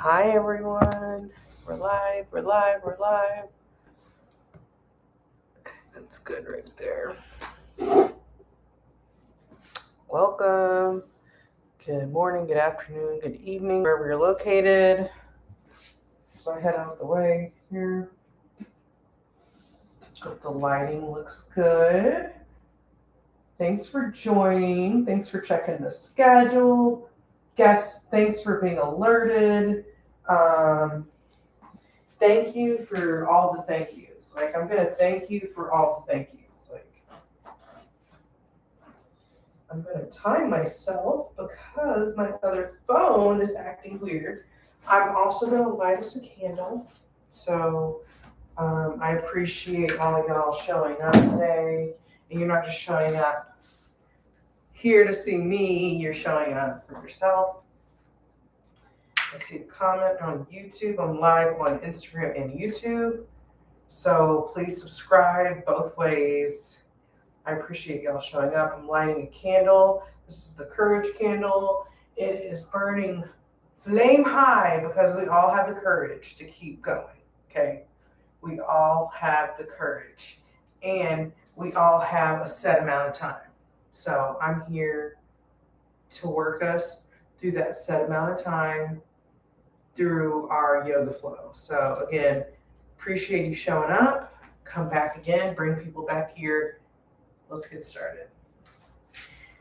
Hi everyone, we're live. That's good right there. Welcome. Good morning, good afternoon, good evening, wherever you're located. So I head out of the way here. Hope the lighting looks good. Thanks for joining. Thanks for checking the schedule. Guests, thanks for being alerted. Thank you for all the thank yous. I'm going to thank you for all the thank yous. I'm going to time myself because my other phone is acting weird. I'm also going to light us a candle. So I appreciate all of y'all showing up today. And you're not just showing up here to see me, you're showing up for yourself. I see a comment on YouTube. I'm live on Instagram and YouTube. So please subscribe both ways. I appreciate y'all showing up. I'm lighting a candle. This is the courage candle. It is burning flame high because we all have the courage to keep going, okay? We all have the courage and we all have a set amount of time. So I'm here to work us through that set amount of time through our yoga flow. So again, appreciate you showing up. Come back again, bring people back here. Let's get started.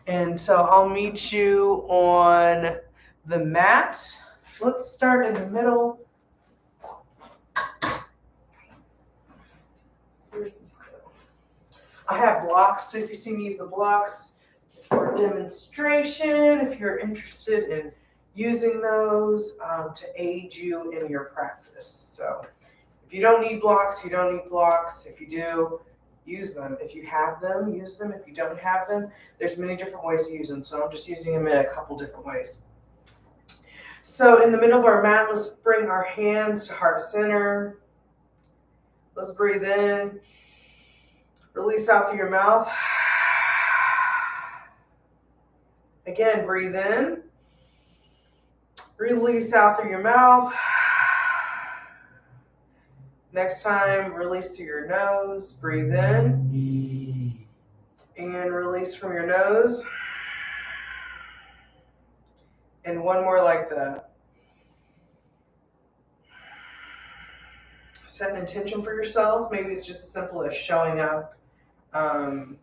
And so I'll meet you on the mat. Let's start in the middle. Where's this go? I have blocks, so if you see me use the blocks, it's for demonstration. If you're interested in using those to aid you in your practice. So if you don't need blocks, you don't need blocks. If you do, use them. If you have them, use them. If you don't have them, there's many different ways to use them. So I'm just using them in a couple different ways. So in the middle of our mat, let's bring our hands to heart center. Let's breathe in. Release out through your mouth. Again, breathe in. Release out through your mouth. Next time, release through your nose. Breathe in. And release from your nose. And one more like that. Set an intention for yourself. Maybe it's just as simple as showing up. The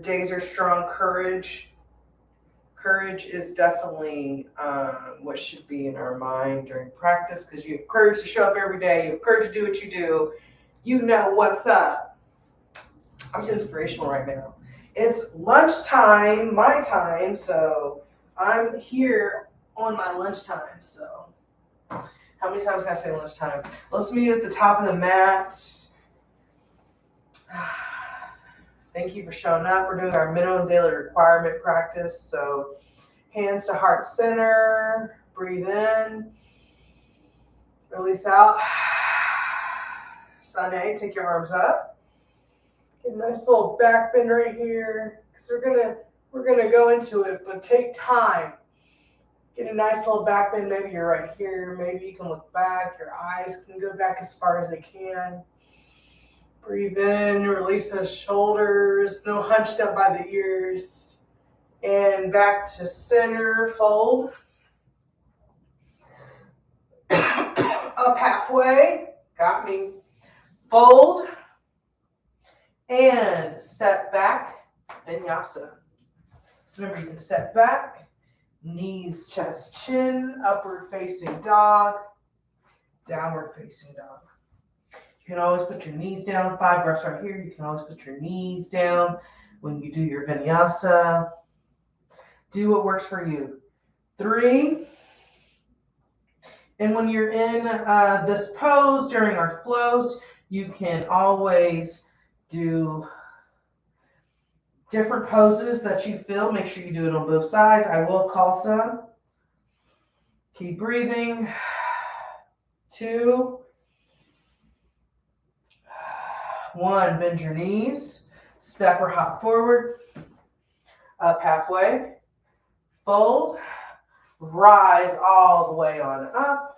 days are strong. Courage. Courage is definitely what should be in our mind during practice, because you have courage to show up every day. You have courage to do what you do. You know what's up. I'm inspirational right now. It's lunchtime, my time, so I'm here on my lunchtime. So how many times can I say lunchtime? Let's meet at the top of the mat. Thank you for showing up. We're doing our minimum daily requirement practice. So hands to heart center. Breathe in. Release out. Sunny, take your arms up. Get a nice little back bend right here. Because we're gonna go into it, but take time. Get a nice little back bend. Maybe you're right here. Maybe you can look back. Your eyes can go back as far as they can. Breathe in, release those shoulders, no hunched up by the ears. And back to center, fold. Up halfway, got me. Fold. And step back, vinyasa. So remember, you can step back, knees, chest, chin, upward facing dog, downward facing dog. You can always put your knees down. 5 breaths right here. You can always put your knees down when you do your vinyasa. Do what works for you. 3. And when you're in this pose during our flows, you can always do different poses that you feel. Make sure you do it on both sides. I will call some. Keep breathing. 2. 1, bend your knees, step or hop forward, up halfway, fold, Rise all the way on up.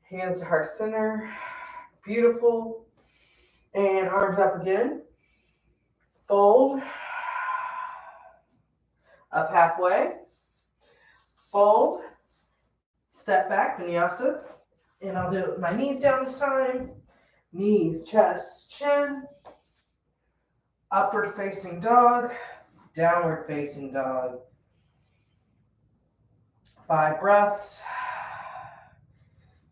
Hands to heart center. Beautiful. And arms up again. Fold. Up halfway. Fold. Step back, vinyasa. And I'll do it with my knees down this time. Knees, chest, chin. Upward facing dog. Downward facing dog. 5 breaths.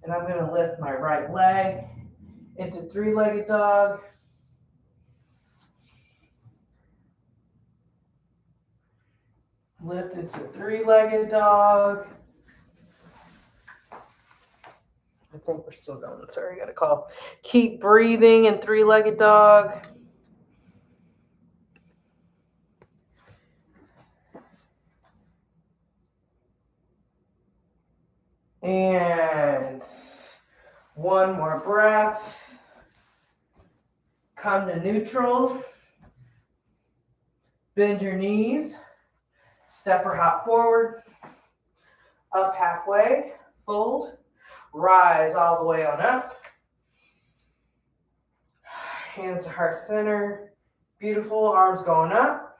And I'm going to lift my right leg into 3-legged dog. Lift into 3-legged dog. I think we're still going. Sorry, I got a call. Keep breathing in 3-legged dog. And one more breath. Come to neutral. Bend your knees. Step or hop forward. Up halfway. Fold. Rise all the way on up. Hands to heart center. Beautiful. Arms going up.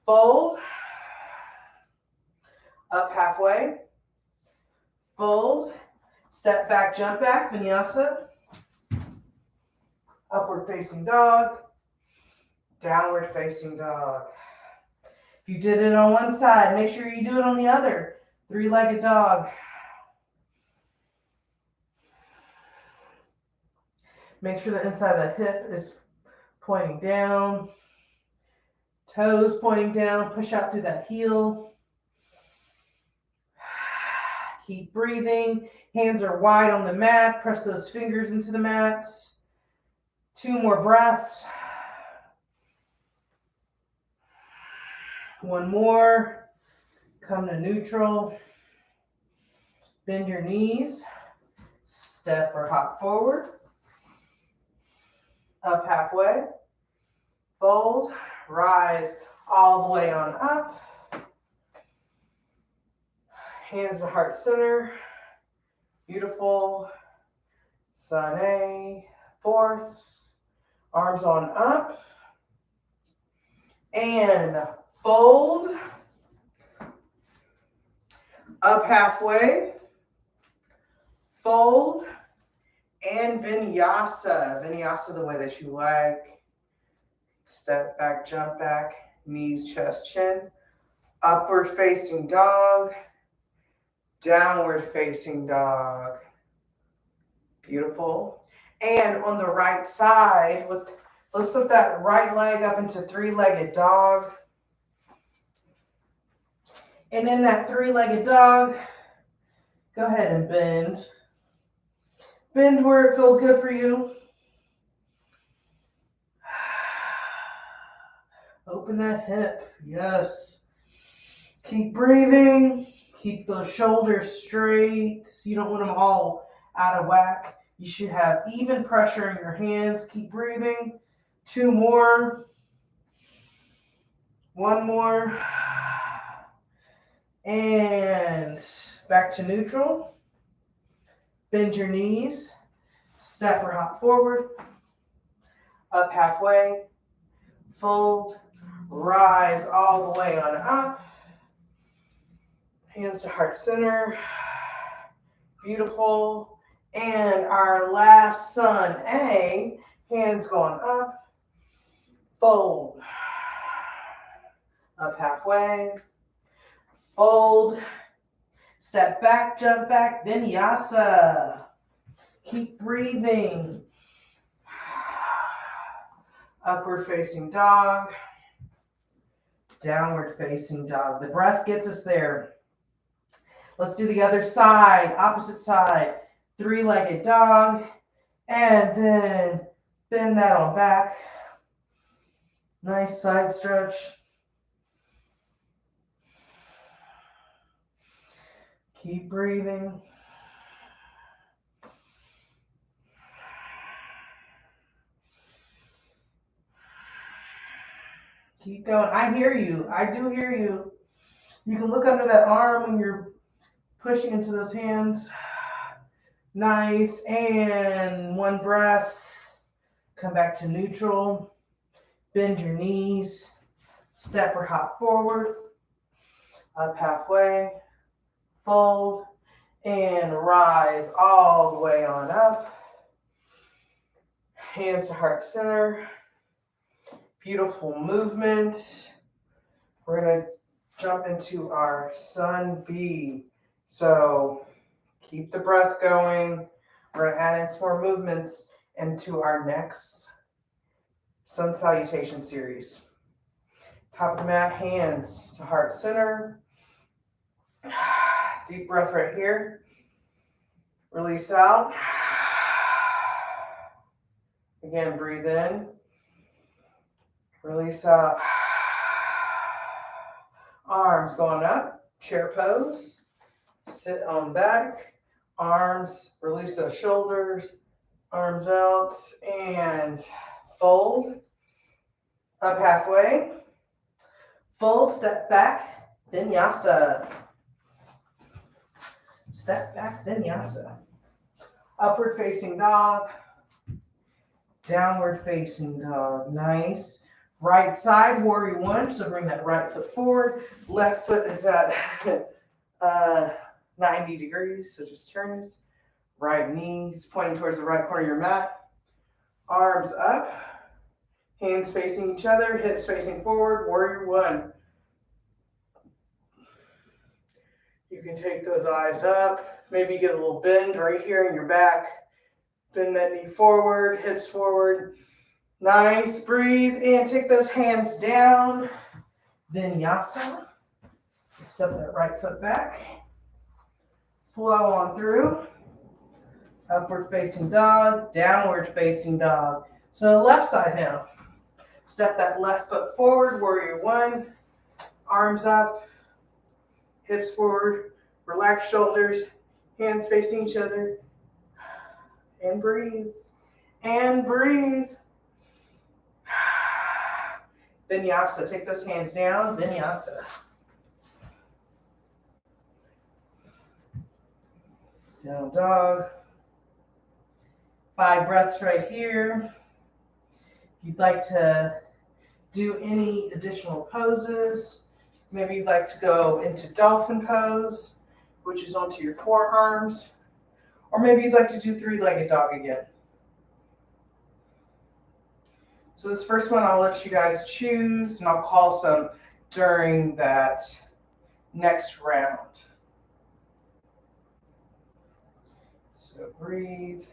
Fold. Up halfway. Fold. Step back, jump back, vinyasa. Upward facing dog. Downward facing dog. If you did it on one side, make sure you do it on the other. 3-legged dog. Make sure the inside of the hip is pointing down. Toes pointing down. Push out through that heel. Keep breathing. Hands are wide on the mat. Press those fingers into the mats. 2 more breaths. 1 more. Come to neutral. Bend your knees. Step or hop forward. Up halfway. Fold. Rise all the way on up. Hands to heart center. Beautiful. Sun A. 4th. Arms on up. And fold. Up halfway. Fold. And vinyasa. Vinyasa the way that you like. Step back, jump back. Knees, chest, chin. Upward facing dog. Downward facing dog. Beautiful. And on the right side, let's put that right leg up into 3-legged dog. And in that 3-legged dog, go ahead and bend. Bend where it feels good for you. Open that hip. Yes. Keep breathing. Keep those shoulders straight. You don't want them all out of whack. You should have even pressure in your hands. Keep breathing. 2 more. 1 more. And back to neutral. Bend your knees. Step or hop forward. Up halfway. Fold. Rise all the way on up. Hands to heart center. Beautiful. And our last sun A. Hands going up. Fold. Up halfway. Fold. Step back, jump back, vinyasa. Keep breathing. Upward facing dog. Downward facing dog. The breath gets us there. Let's do the other side, opposite side. 3-legged dog. And then bend that on back. Nice side stretch. Keep breathing. Keep going. I hear you. I do hear you. You can look under that arm when you're pushing into those hands. Nice. And one breath. Come back to neutral. Bend your knees. Step or hop forward. Up halfway. Fold. And rise all the way on up. Hands to heart center. Beautiful movement. We're going to jump into our sun B. So keep the breath going. We're going to add in some more movements into our next sun salutation series. Top of the mat, hands to heart center. Deep breath right here. Release out. Again, breathe in. Release out. Arms going up. Chair pose. Sit on back. Arms, release those shoulders. Arms out and fold. Up halfway. Fold, step back, vinyasa. Step back, vinyasa. Upward facing dog. Downward facing dog. Nice. Right side, warrior one. So bring that right foot forward. Left foot is at 90 degrees. So just turn it. Right knee is pointing towards the right corner of your mat. Arms up. Hands facing each other. Hips facing forward. Warrior one. You can take those eyes up. Maybe you get a little bend right here in your back. Bend that knee forward, hips forward. Nice. Breathe and take those hands down. Vinyasa. Step that right foot back. Flow on through. Upward facing dog, downward facing dog. So left side now. Step that left foot forward, warrior one. Arms up. Hips forward, relax shoulders, hands facing each other, and breathe, and breathe. Vinyasa, take those hands down, vinyasa. Down dog. 5 breaths right here. If you'd like to do any additional poses, maybe you'd like to go into dolphin pose, which is onto your forearms. Or maybe you'd like to do 3-legged dog again. So this first one, I'll let you guys choose, and I'll call some during that next round. So breathe.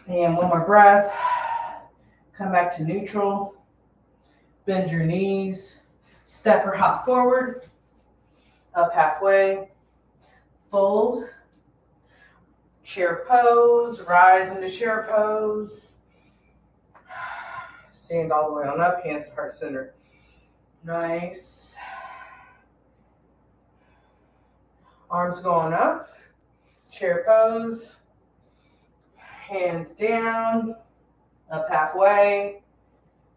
And one more breath. Come back to neutral. Bend your knees. Step or hop forward. Up halfway. Fold. Chair pose. Rise into chair pose. Stand all the way on up. Hands to heart center. Nice. Arms going up. Chair pose. Hands down, up halfway,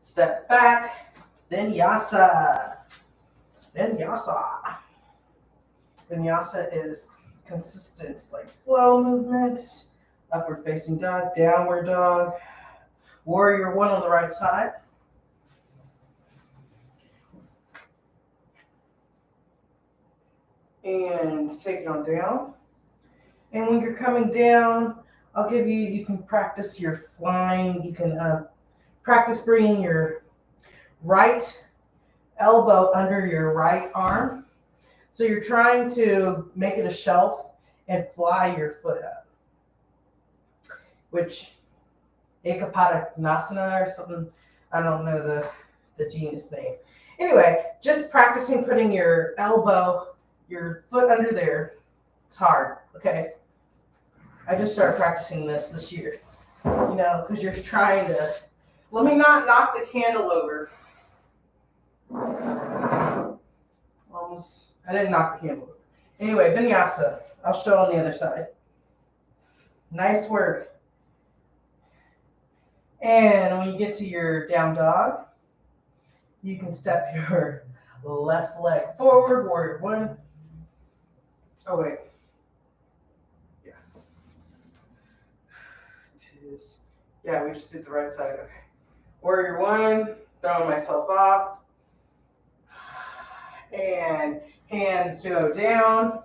step back, vinyasa. Vinyasa. Vinyasa is consistent, like flow movements. Upward facing dog, downward dog. Warrior one on the right side. And take it on down. And when you're coming down, I'll give you, you can practice your flying. You can practice bringing your right elbow under your right arm. So you're trying to make it a shelf and fly your foot up, which Ekapatanasana or something. I don't know the genus name. Anyway, just practicing putting your elbow, your foot under there. It's hard, okay? I just started practicing this year, you know, because you're trying to, let me not knock the candle over. Almost, I didn't knock the candle over. Anyway, vinyasa. I'll show on the other side. Nice work. And when you get to your down dog, you can step your left leg forward, warrior one. Oh, wait. Yeah. Yeah, we just did the right side. Okay. Warrior one, throwing myself off. And hands go down.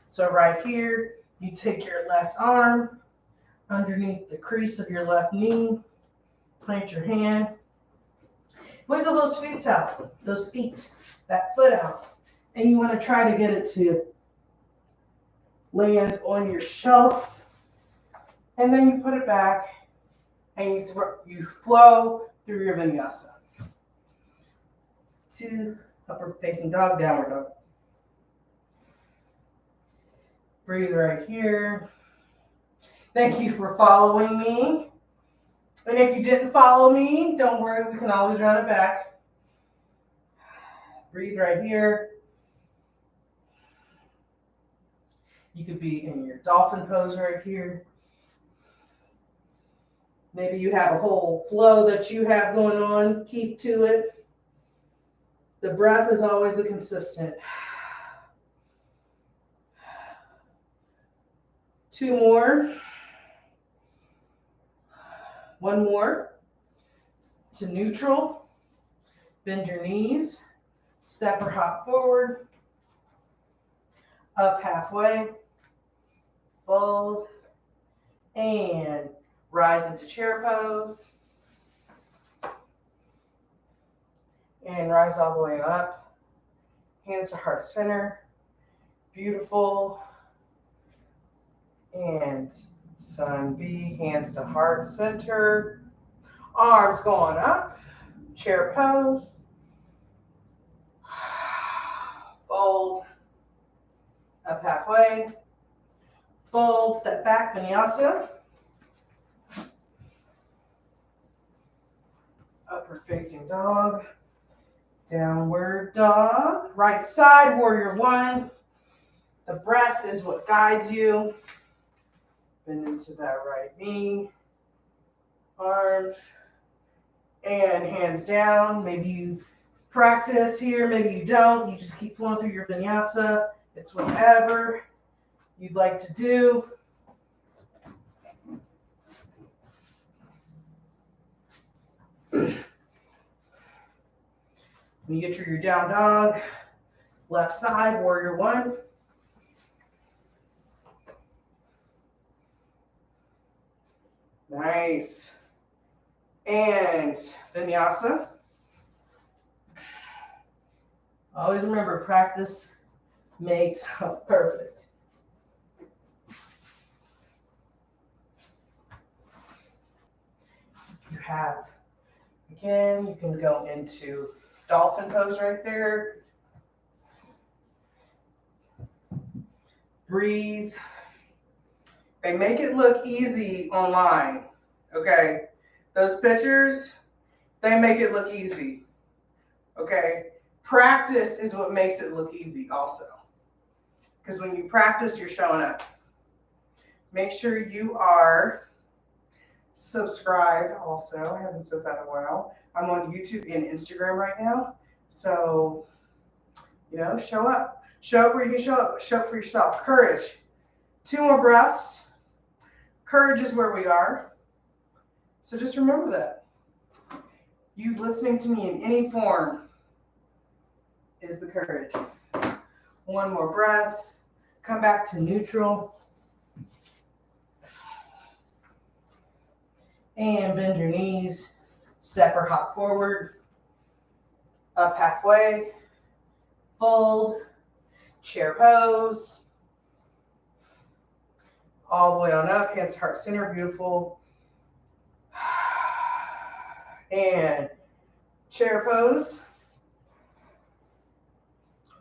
So right here, you take your left arm underneath the crease of your left knee. Plant your hand. Wiggle those feet out, that foot out. And you want to try to get it to land on your shelf. And then you put it back and you flow through your vinyasa. To upward facing dog, downward dog. Breathe right here. Thank you for following me. And if you didn't follow me, don't worry, we can always run it back. Breathe right here. You could be in your dolphin pose right here. Maybe you have a whole flow that you have going on. Keep to it. The breath is always the consistent. 2 more. 1 more. To neutral. Bend your knees. Step or hop forward. Up halfway. Fold. And rise into chair pose. And rise all the way up. Hands to heart center. Beautiful. And sun B, hands to heart center. Arms going up. Chair pose. Fold. Up halfway. Fold, step back, vinyasa. Upward facing dog. Downward dog. Right side, warrior one. The breath is what guides you. Bend into that right knee. Arms. And hands down. Maybe you practice here, maybe you don't. You just keep flowing through your vinyasa. It's whatever you'd like to do. When you get to your down dog, left side, warrior one. Nice. And vinyasa. Always remember, practice makes perfect. You have, again, you can go into dolphin pose right there. Breathe. They make it look easy online, okay? Those pictures, they make it look easy, okay? Practice is what makes it look easy also. Because when you practice, you're showing up. Make sure you are subscribed also. I haven't said that in a while. I'm on YouTube and Instagram right now. So, show up. Show up where you can show up. Show up for yourself. Courage. 2 more breaths. Courage is where we are. So just remember that. You listening to me in any form is the courage. 1 more breath. Come back to neutral. And bend your knees. Step or hop forward. Up halfway. Fold. Chair pose. All the way on up. Hands to heart center. Beautiful. And chair pose.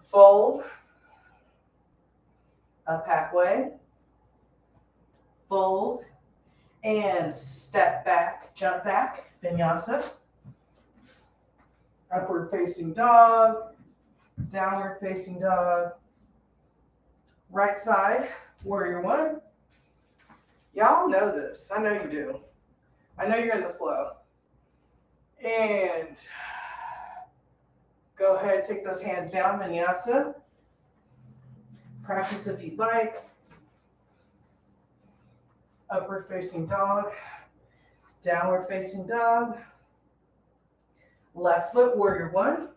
Fold. Up halfway. Fold. And step back, jump back, vinyasa. Upward facing dog, downward facing dog. Right side, warrior one. Y'all know this. I know you do. I know you're in the flow. And go ahead, take those hands down, vinyasa. Practice if you'd like. Upward facing dog, downward facing dog. Left foot, warrior one.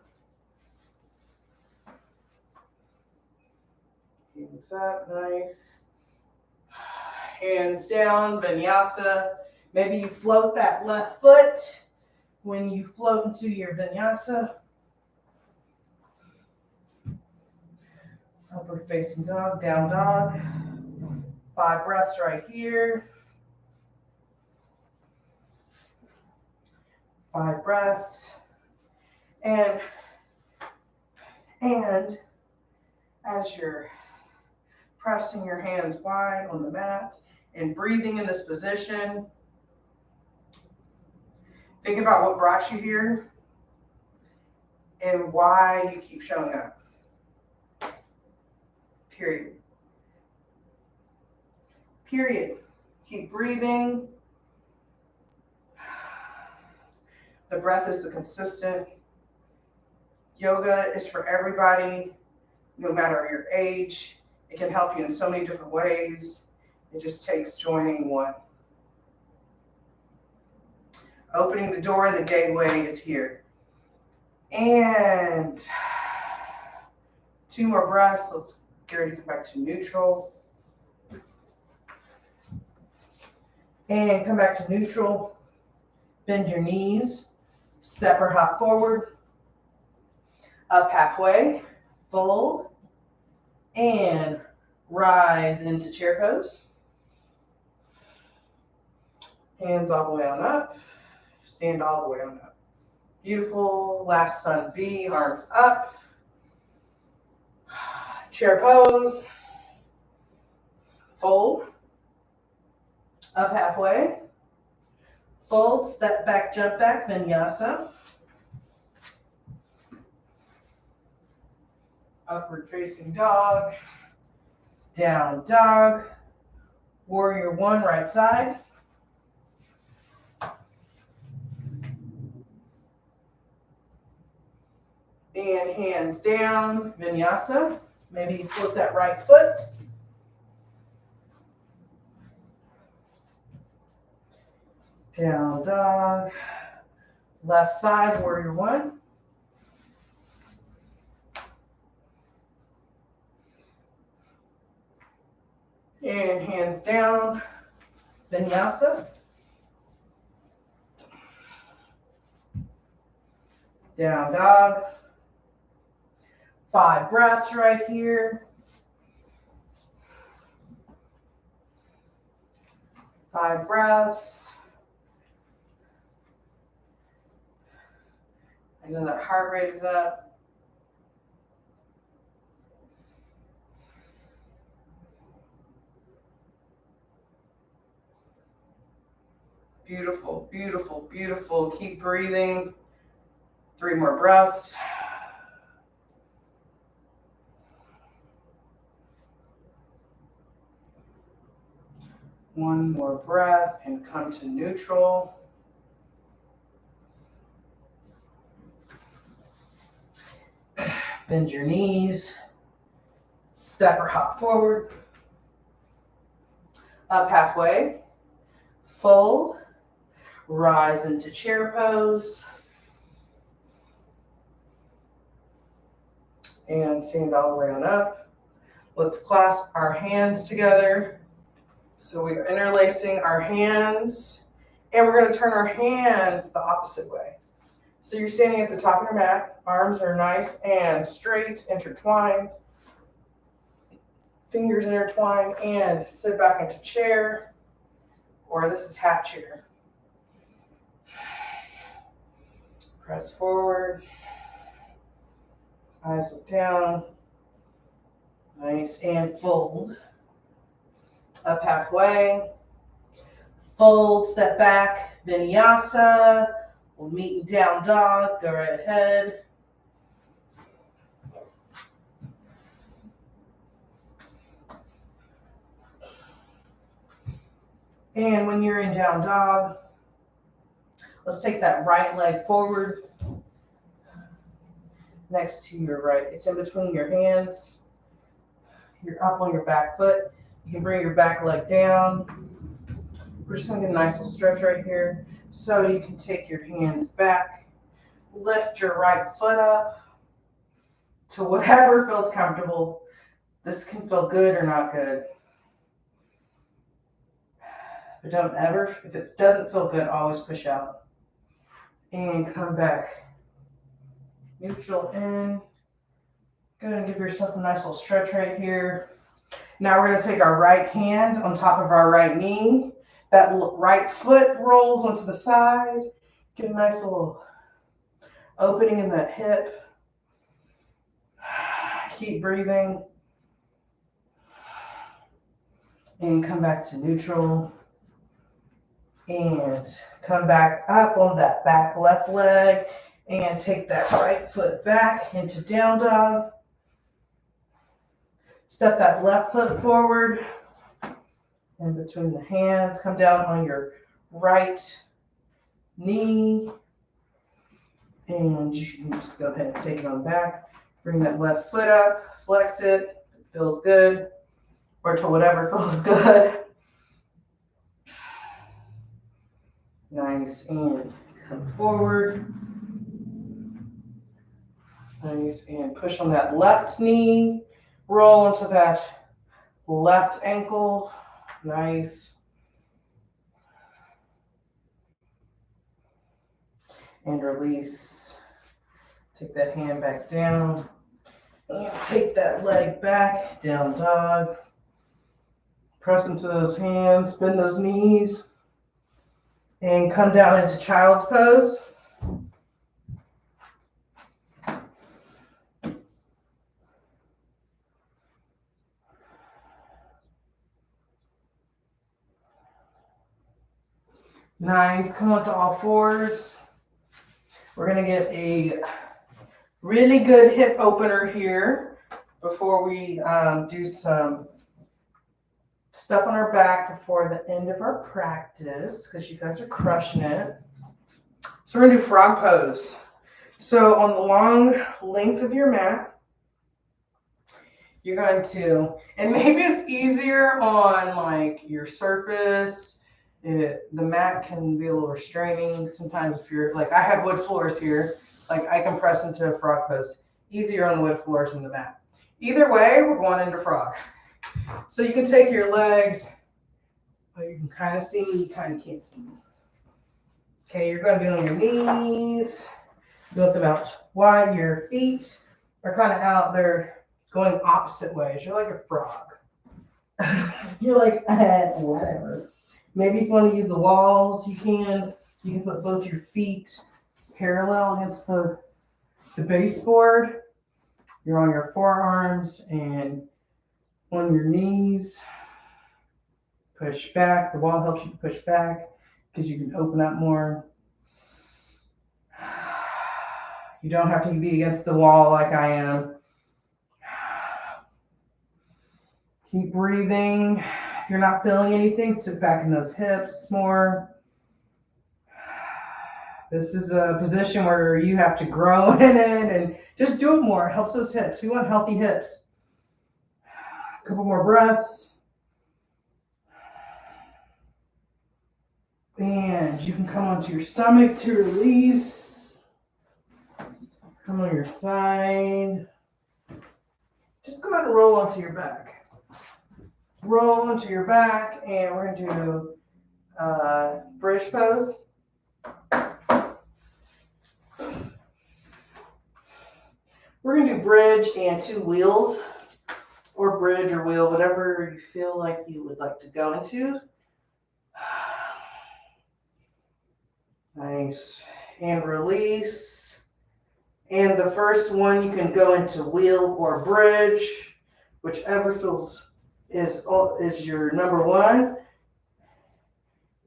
Hands up, nice. Hands down, vinyasa. Maybe you float that left foot when you float into your vinyasa. Upward facing dog, down dog. 5 breaths right here. 5 breaths. And as you're pressing your hands wide on the mat and breathing in this position, think about what brought you here and why you keep showing up. Period. Period. Keep breathing. The breath is the consistent. Yoga is for everybody, no matter your age. It can help you in so many different ways. It just takes joining one. Opening the door and the gateway is here. And 2 more breaths. Let's get ready to come back to neutral. And come back to neutral. Bend your knees. Step or hop forward. Up halfway. Fold. And rise into chair pose. Hands all the way on up. Stand all the way on up. Beautiful. Last sun B. Arms up. Chair pose. Fold. Up halfway. Fold, step back, jump back, vinyasa. Upward facing dog. Down dog. Warrior one, right side. And hands down, vinyasa. Maybe you flip that right foot. Down dog. Left side, warrior one. And hands down, vinyasa. Down dog. 5 breaths right here. 5 breaths. I know that heart rate is up. Beautiful, beautiful, beautiful. Keep breathing. 3 more breaths. One more breath and come to neutral. Bend your knees. Step or hop forward. Up halfway. Fold. Rise into chair pose. And stand all the way on up. Let's clasp our hands together. So we are interlacing our hands. And we're going to turn our hands the opposite way. So you're standing at the top of your mat. Arms are nice and straight, intertwined. Fingers intertwined, and sit back into chair. Or this is half chair. Press forward. Eyes look down. Nice, and fold. Up halfway. Fold, step back, vinyasa. We'll meet in down dog. Go right ahead. And when you're in down dog, let's take that right leg forward next to your right. It's in between your hands. You're up on your back foot. You can bring your back leg down. We're just gonna get a nice little stretch right here. So you can take your hands back, lift your right foot up to whatever feels comfortable. This can feel good or not good. But don't ever, if it doesn't feel good, always push out. And come back. Neutral in. Go ahead and give yourself a nice little stretch right here. Now we're going to take our right hand on top of our right knee. That right foot rolls onto the side. Get a nice little opening in that hip. Keep breathing. And come back to neutral. And come back up on that back left leg. And take that right foot back into down dog. Step that left foot forward. In between the hands. Come down on your right knee. And you can just go ahead and take it on back. Bring that left foot up. Flex it. If it feels good. Or to whatever feels good. Nice. And come forward. Nice. And push on that left knee. Roll into that left ankle. Nice. And release. Take that hand back down. And take that leg back. Down dog. Press into those hands. Bend those knees. And come down into child's pose. Nice. Come on to all fours. We're going to get a really good hip opener here before we do some stuff on our back before the end of our practice, because you guys are crushing it. So we're going to do frog pose. So on the long length of your mat, you're going to, and maybe it's easier on like your surface. The mat can be a little restraining sometimes if you're like, I have wood floors here, like I can press into a frog pose easier on the wood floors than the mat. Either way, we're going into frog. So you can take your legs, oh, you can kind of see me, you kind of can't see me. Okay, you're going to be on your knees. You want them out wide. Your feet are kind of out there going opposite ways. You're like a frog. You're like, whatever. Maybe if you want to use the walls, you can. You can put both your feet parallel against the baseboard. You're on your forearms and on your knees. Push back. The wall helps you push back because you can open up more. You don't have to be against the wall like I am. Keep breathing. If you're not feeling anything, sit back in those hips more. This is a position where you have to grow in it and just do it more. It helps those hips. We want healthy hips. A couple more breaths. And you can come onto your stomach to release. Come on your side. Just go ahead and roll onto your back. Roll onto your back, and we're going to do bridge pose. We're going to do bridge and two wheels, or bridge or wheel, whatever you feel like you would like to go into. Nice. And release. And the first one, you can go into wheel or bridge, whichever feels is your number one.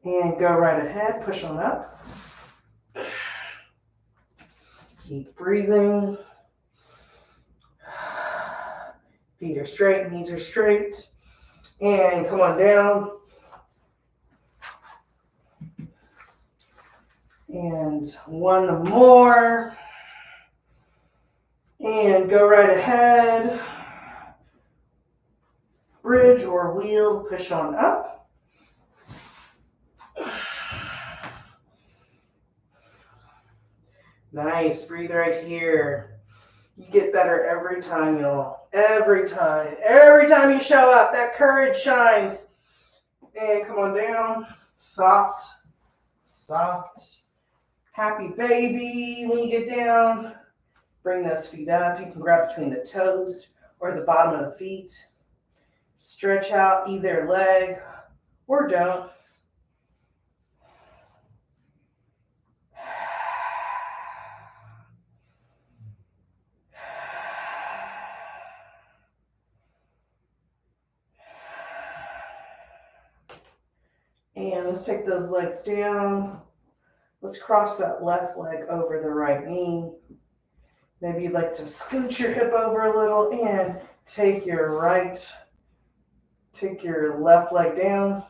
And go right ahead, push on up. Keep breathing. Feet are straight, knees are straight. And come on down. And one more. And go right ahead. Bridge or wheel, push on up. Nice, breathe right here. You get better every time, y'all. Every time. Every time you show up, that courage shines. And come on down. Soft. Soft. Happy baby when you get down. Bring those feet up. You can grab between the toes or the bottom of the feet. Stretch out either leg or don't. And let's take those legs down. Let's cross that left leg over the right knee. Maybe you'd like to scoot your hip over a little and take your left leg down.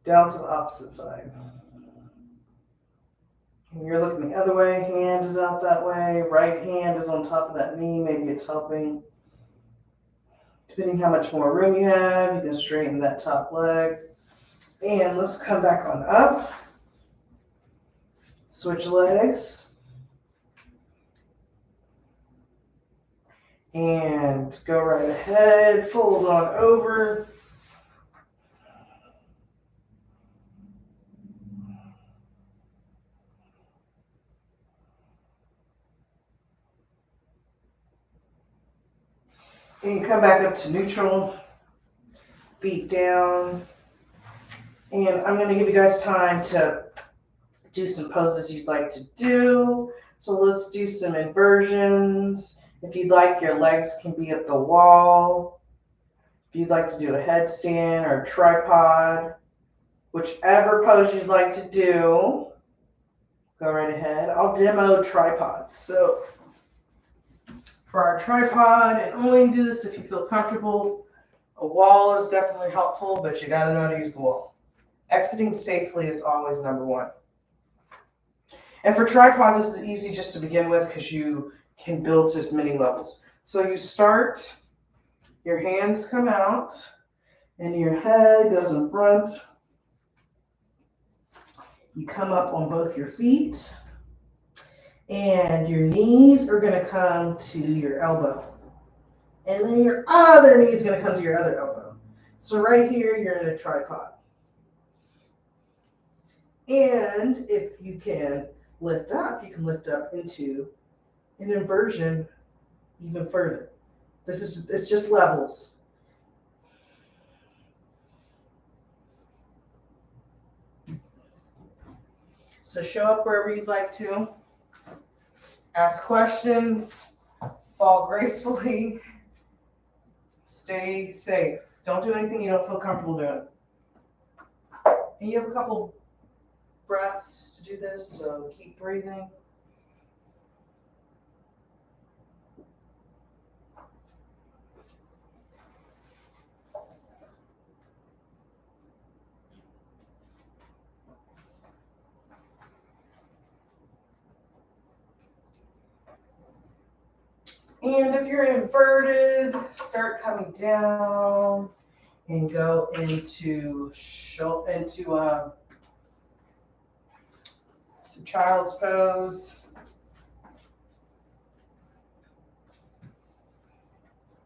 Down to the opposite side. And you're looking the other way, hand is out that way, right hand is on top of that knee, maybe it's helping. Depending how much more room you have, you can straighten that top leg. And let's come back on up. Switch legs. And go right ahead, fold on over. And come back up to neutral, feet down. And I'm going to give you guys time to do some poses you'd like to do. So let's do some inversions. If you'd like, your legs can be up the wall. If you'd like to do a headstand or a tripod, whichever pose you'd like to do, go right ahead. I'll demo tripod. So for our tripod, and only do this if you feel comfortable. A wall is definitely helpful, but you gotta know how to use the wall. Exiting safely is always number one. And for tripod, this is easy just to begin with because you can build to as many levels. So you start, your hands come out, and your head goes in front. You come up on both your feet. And your knees are going to come to your elbow. And then your other knee is going to come to your other elbow. So right here, you're in a tripod. And if you can lift up, you can lift up into an inversion even further. It's just levels. So show up wherever you'd like to. Ask questions, fall gracefully, stay safe. Don't do anything you don't feel comfortable doing. And you have a couple breaths to do this, so keep breathing. And if you're inverted, start coming down and go into child's pose.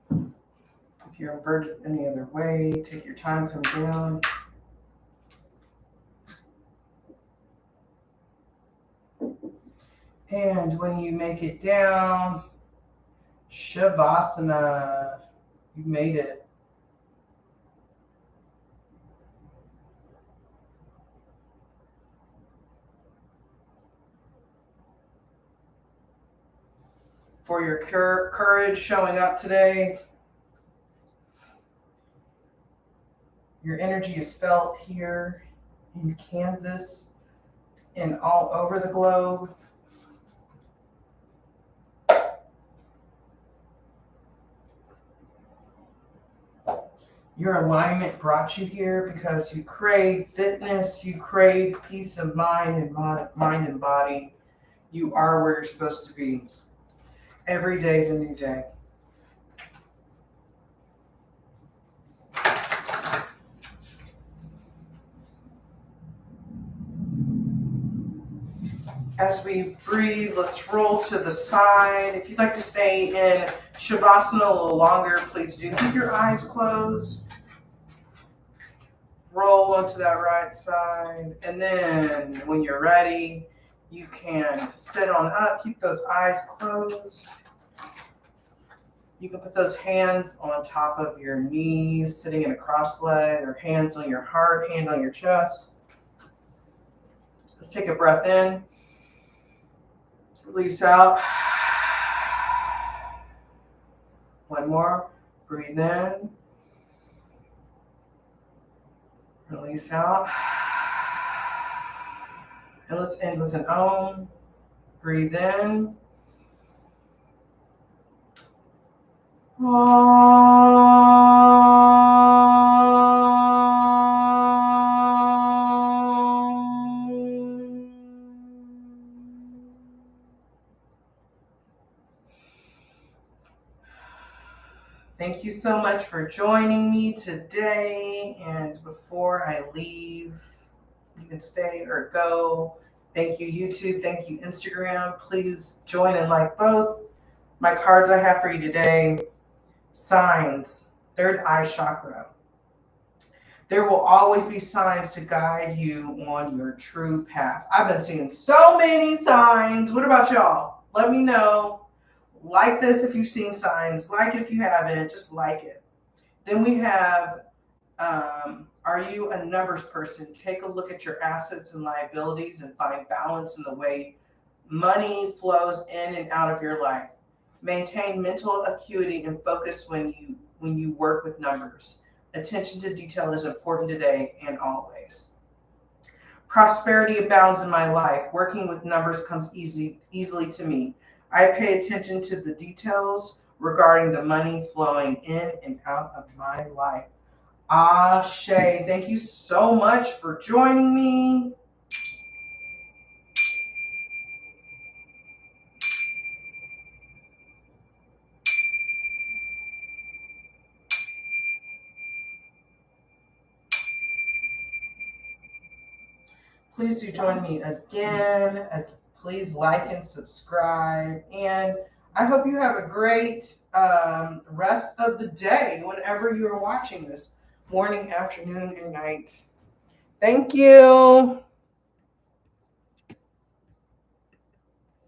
If you're inverted any other way, take your time, come down. And when you make it down, Shavasana, you made it. For your courage showing up today. Your energy is felt here in Kansas and all over the globe. Your alignment brought you here because you crave fitness, you crave peace of mind and body. You are where you're supposed to be. Every day is a new day. As we breathe, let's roll to the side. If you'd like to stay in Shavasana a little longer, please do. Keep your eyes closed. Roll onto that right side. And then when you're ready, you can sit on up. Keep those eyes closed. You can put those hands on top of your knees, sitting in a cross leg, or hands on your heart, hand on your chest. Let's take a breath in. Release out. One more. Breathe in. Release out. And let's end with an Om. Breathe in. Thank you so much for joining me today. And before I leave, you can stay or go. Thank you, YouTube. Thank you, Instagram. Please join and like both. My cards I have for you today. Signs, third eye chakra. There will always be signs to guide you on your true path. I've been seeing so many signs. What about y'all? Let me know. Like this if you've seen signs. Like it if you haven't. Just like it. Then we have, are you a numbers person? Take a look at your assets and liabilities and find balance in the way money flows in and out of your life. Maintain mental acuity and focus when you work with numbers. Attention to detail is important today and always. Prosperity abounds in my life. Working with numbers comes easily to me. I pay attention to the details regarding the money flowing in and out of my life. Ashe. Thank you so much for joining me. Please do join me again. Please like and subscribe. And I hope you have a great rest of the day whenever you are watching this, morning, afternoon, and night. Thank you.